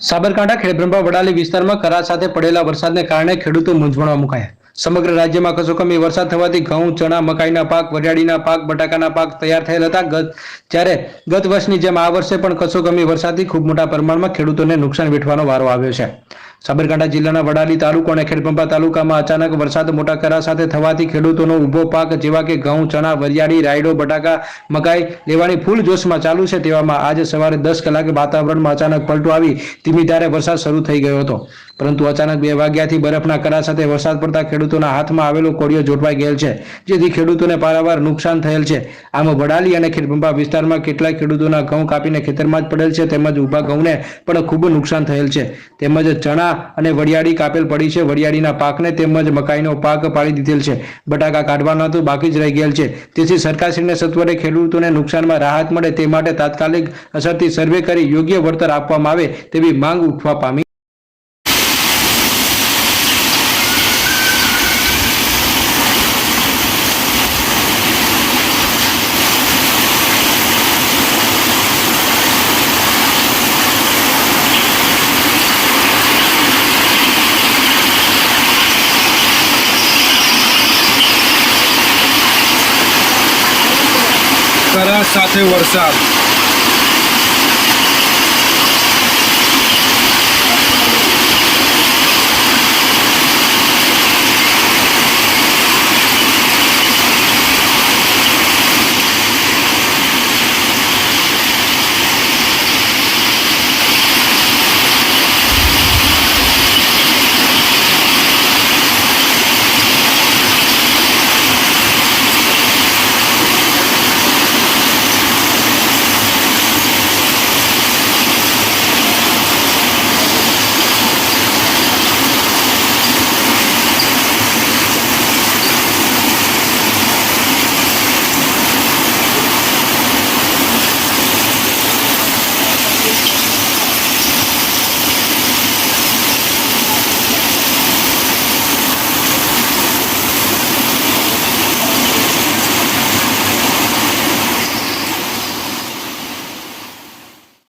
સાબરકાંઠા ખેડબ્રહ્મા વડાલી વિસ્તારમાં કરા સાથે પડેલા વરસાદને કારણે ખેડૂતો મૂંઝવણમાં મુકાયા. સમગ્ર રાજ્યમાં કમોસમી વરસાદ થવાથી ઘઉં, ચણા, મકાઈના પાક, વરિયાળીના પાક, બટાકાના પાક તૈયાર થયેલ હતા. જ્યારે ગત વર્ષની જેમ આ વર્ષે પણ કમોસમી વરસાદથી ખૂબ મોટા પ્રમાણમાં ખેડૂતોને નુકસાન વેઠવાનો વારો આવ્યો છે. સાબરકાંઠા જિલ્લાના વડાલી તાલુકો અને ખેડબ્રહ્મા તાલુકામાં અચાનક વરસાદ મોટા કરા સાથે થવાથી ખેડૂતોનો ઊભો પાક જેવા કે ઘઉં, ચણા, વરિયાળી, રાયડો, બટાકા, મકાઈ લેવાની ફૂલ જોશમાં ચાલુ છે. તેવામાં આજે સવારે 10 કલાકે વાતાવરણમાં અચાનક પલટો આવી ધીમી ધારે વરસાદ શરૂ થઈ ગયો હતો. પરંતુ અચાનક 2 વાગ્યાથી બરફના કરા સાથે વરસાદ પડતા ખેડૂતોના હાથમાં આવેલો કોળિયો જોટવાઈ ગયેલ છે, જેથી ખેડૂતોને પારાવાર નુકસાન થયેલ છે. આમ વડાલી અને ખેડબ્રહ્મા વિસ્તારમાં કેટલાક ખેડૂતોના ઘઉં કાપીને ખેતરમાં જ પડેલ છે, તેમજ ઊભા ઘઉંને પણ ખૂબ નુકસાન થયેલ છે. તેમજ ચણા અને વરિયાળી કાપેલ પડી છે. વરિયાળીના પાકને તેમજ મકાઈનો પાક પાડી દીધેલ છે. બટાકા કાઢવાના તો બાકી જ રહી ગયેલ છે. તેથી સરકારશ્રીને સત્વરે ખેડૂતોને નુકસાનમાં રાહત મળે તે માટે તાત્કાલિક અસરથી સર્વે કરી યોગ્ય વળતર આપવામાં આવે તેવી માંગ ઉઠવા પામી. કરા સાથે વરસાદ